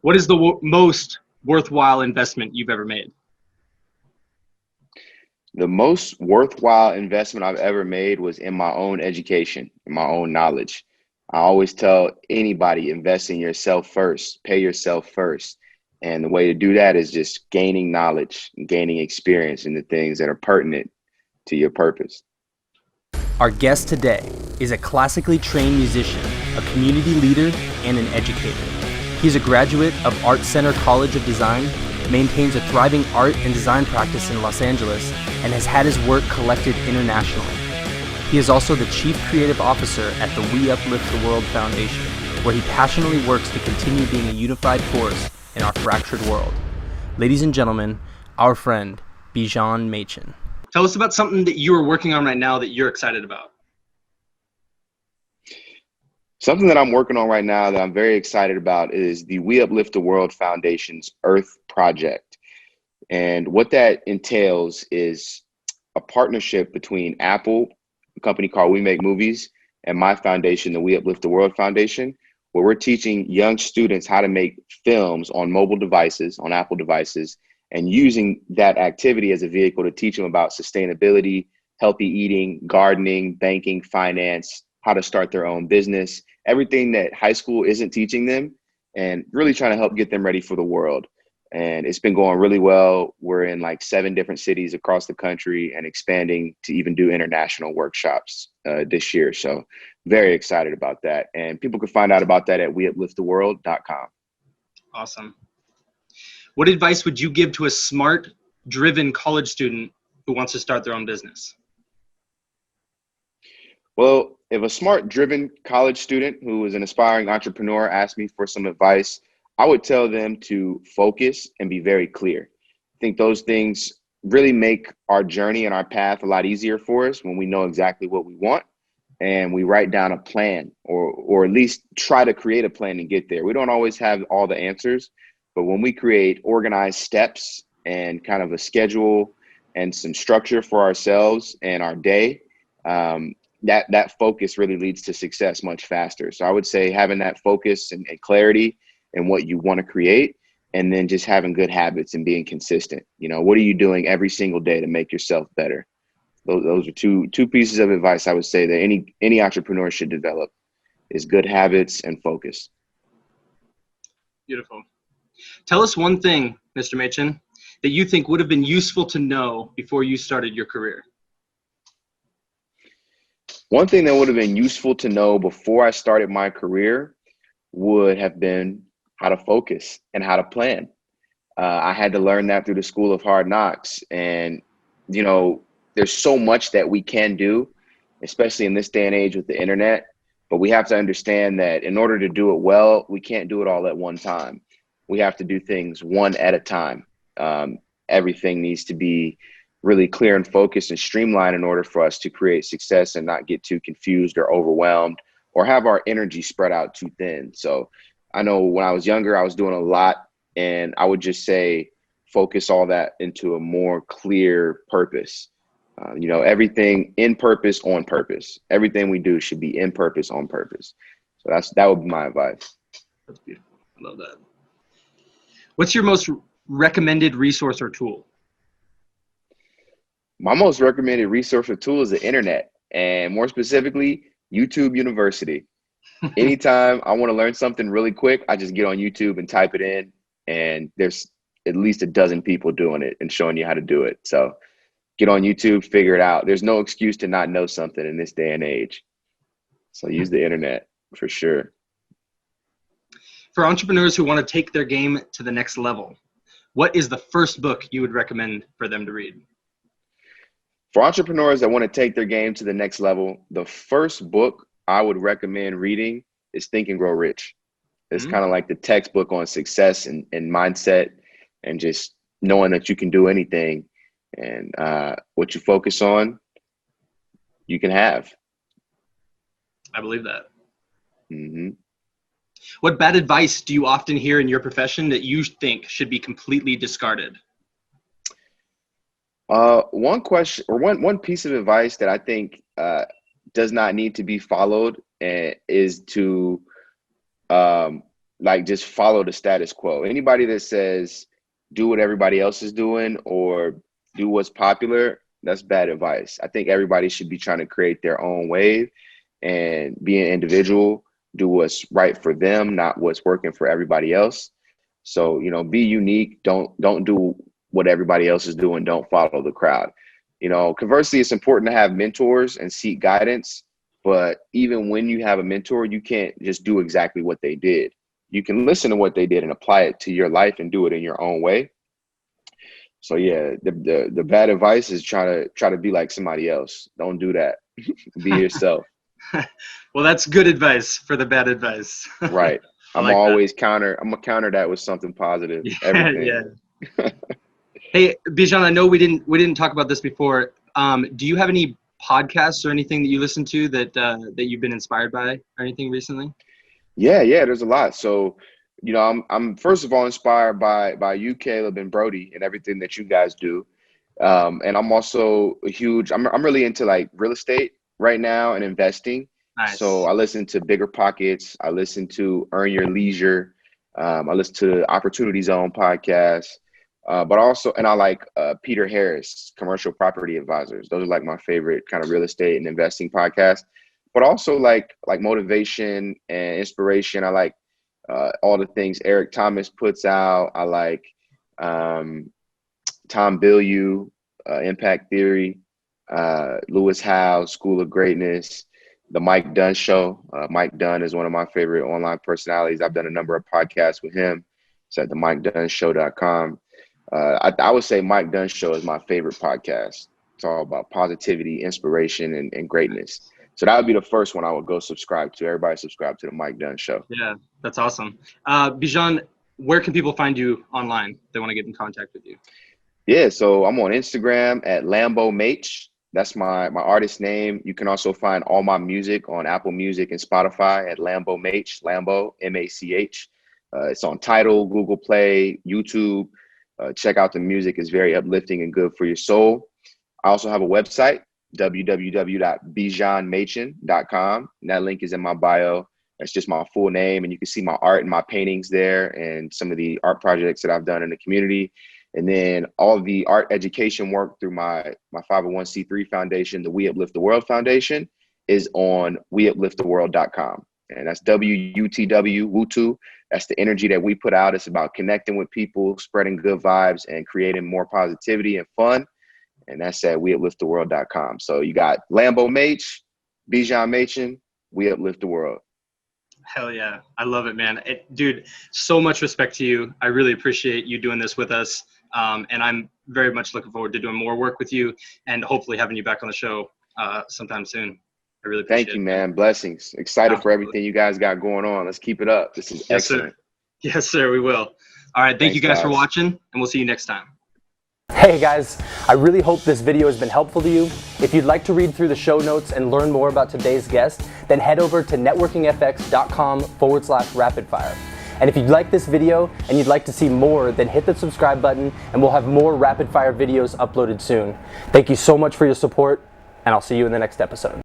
What is the most worthwhile investment you've ever made? The most worthwhile investment I've ever made was in my own education, in my own knowledge. I always tell anybody, invest in yourself first, pay yourself first. And the way to do that is just gaining knowledge, gaining experience in the things that are pertinent to your purpose. Our guest today is a classically trained musician, a community leader, and an educator. He's a graduate of Art Center College of Design, maintains a thriving art and design practice in Los Angeles, and has had his work collected internationally. He is also the Chief Creative Officer at the We Uplift the World Foundation, where he passionately works to continue being a unified force in our fractured world. Ladies and gentlemen, our friend, Bijan Machen. Tell us about something that you are working on right now that you're excited about. Something that I'm working on right now that I'm very excited about is the We Uplift the World Foundation's Earth Project. And what that entails is a partnership between Apple, a company called We Make Movies, and my foundation, the We Uplift the World Foundation, where we're teaching young students how to make films on mobile devices, on Apple devices, and using that activity as a vehicle to teach them about sustainability, healthy eating, gardening, banking, finance, how to start their own business, everything that high school isn't teaching them, and really trying to help get them ready for the world. And it's been going really well. We're in like 7 different cities across the country and expanding to even do international workshops this year. So very excited about that. And people can find out about that at weuplifttheworld.com. Awesome. What advice would you give to a smart, driven college student who wants to start their own business? Well, if a smart, driven college student who is an aspiring entrepreneur asked me for some advice, I would tell them to focus and be very clear. I think those things really make our journey and our path a lot easier for us when we know exactly what we want and we write down a plan, or at least try to create a plan and get there. We don't always have all the answers, but when we create organized steps and kind of a schedule and some structure for ourselves and our day, that focus really leads to success much faster. So I would say having that focus and clarity in what you want to create, and then just having good habits and being consistent. You know, what are you doing every single day to make yourself better? Those are two pieces of advice I would say that any entrepreneur should develop, is good habits and focus. Beautiful. Tell us one thing, Mr. Machen, that you think would have been useful to know before you started your career. One thing that would have been useful to know before I started my career would have been how to focus and how to plan. I had to learn that through the School of Hard Knocks. And, you know, there's so much that we can do, especially in this day and age with the internet. But we have to understand that in order to do it well, we can't do it all at one time. We have to do things one at a time. Everything needs to be really clear and focused and streamlined in order for us to create success and not get too confused or overwhelmed or have our energy spread out too thin. So I know when I was younger, I was doing a lot, and I would just say focus all that into a more clear purpose. You know, everything in purpose, on purpose. Everything we do should be in purpose, on purpose. So that would be my advice. That's beautiful. I love that. What's your most recommended resource or tool? My most recommended resource or tool is the internet, and more specifically, YouTube University. Anytime I want to learn something really quick, I just get on YouTube and type it in, and there's at least a dozen people doing it and showing you how to do it. So get on YouTube, figure it out. There's no excuse to not know something in this day and age. So use the internet for sure. For entrepreneurs who want to take their game to the next level, what is the first book you would recommend for them to read? For entrepreneurs that want to take their game to the next level, the first book I would recommend reading is Think and Grow Rich. It's kind of like the textbook on success and mindset, and just knowing that you can do anything, and what you focus on, you can have. I believe that. Mm-hmm. What bad advice do you often hear in your profession that you think should be completely discarded? One piece of advice that I think does not need to be followed is to like just follow the status quo. Anybody that says do what everybody else is doing or do what's popular, that's bad advice. I think everybody should be trying to create their own wave and be an individual, do what's right for them, not what's working for everybody else. So, you know, be unique. Don't do what everybody else is doing. Don't follow the crowd. You know, conversely, it's important to have mentors and seek guidance. But even when you have a mentor, you can't just do exactly what they did. You can listen to what they did and apply it to your life and do it in your own way. So yeah, the bad advice is try to be like somebody else. Don't do that. Be yourself. Well, that's good advice for the bad advice. Right. I'm like always counter that with something positive. Yeah, Everything. yeah. Hey, Bijan, I know we didn't talk about this before. Do you have any podcasts or anything that you listen to that you've been inspired by or anything recently? Yeah, there's a lot. So, you know, I'm first of all inspired by you, Caleb, and Brody, and everything that you guys do. And I'm also I'm really into like real estate right now and investing. Nice. So I listen to Bigger Pockets. I listen to Earn Your Leisure. I listen to the Opportunity Zone podcast. But also, and I like Peter Harris, Commercial Property Advisors. Those are like my favorite kind of real estate and investing podcasts. But also like motivation and inspiration. I like all the things Eric Thomas puts out. I like Tom Bilyeu, Impact Theory, Lewis Howe, School of Greatness, the Mike Dunn Show. Mike Dunn is one of my favorite online personalities. I've done a number of podcasts with him. It's at themikedunshow.com. I would say Mike Dunn Show is my favorite podcast. It's all about positivity, inspiration, and greatness. So that would be the first one I would go subscribe to. Everybody subscribe to the Mike Dunn Show. Yeah, that's awesome. Bijan, where can people find you online if they want to get in contact with you? Yeah, so I'm on Instagram at LamboMach. That's my artist name. You can also find all my music on Apple Music and Spotify at LamboMach, Lambo, M-A-C-H. It's on Tidal, Google Play, YouTube. Check out the music. It's very uplifting and good for your soul. I also have a website, www.bijanmachin.com. And that link is in my bio. That's just my full name. And you can see my art and my paintings there and some of the art projects that I've done in the community. And then all of the art education work through my 501c3 foundation, the We Uplift the World Foundation, is on weuplifttheworld.com. And that's WUTW, WUTU. That's the energy that we put out. It's about connecting with people, spreading good vibes, and creating more positivity and fun. And that's at weuplifttheworld.com. So you got Lambo Mach, Bijan Machen, We Uplift the World. Hell yeah. I love it, man. Dude, so much respect to you. I really appreciate you doing this with us. And I'm very much looking forward to doing more work with you and hopefully having you back on the show sometime soon. I really appreciate it. Thank you, man. Blessings. Excited for everything you guys got going on. Let's keep it up. This is excellent. Yes, sir. We will. All right. Thank you guys for watching, and we'll see you next time. Hey guys, I really hope this video has been helpful to you. If you'd like to read through the show notes and learn more about today's guest, then head over to networkingfx.com/rapidfire. And if you'd like this video and you'd like to see more, then hit the subscribe button and we'll have more rapid fire videos uploaded soon. Thank you so much for your support, and I'll see you in the next episode.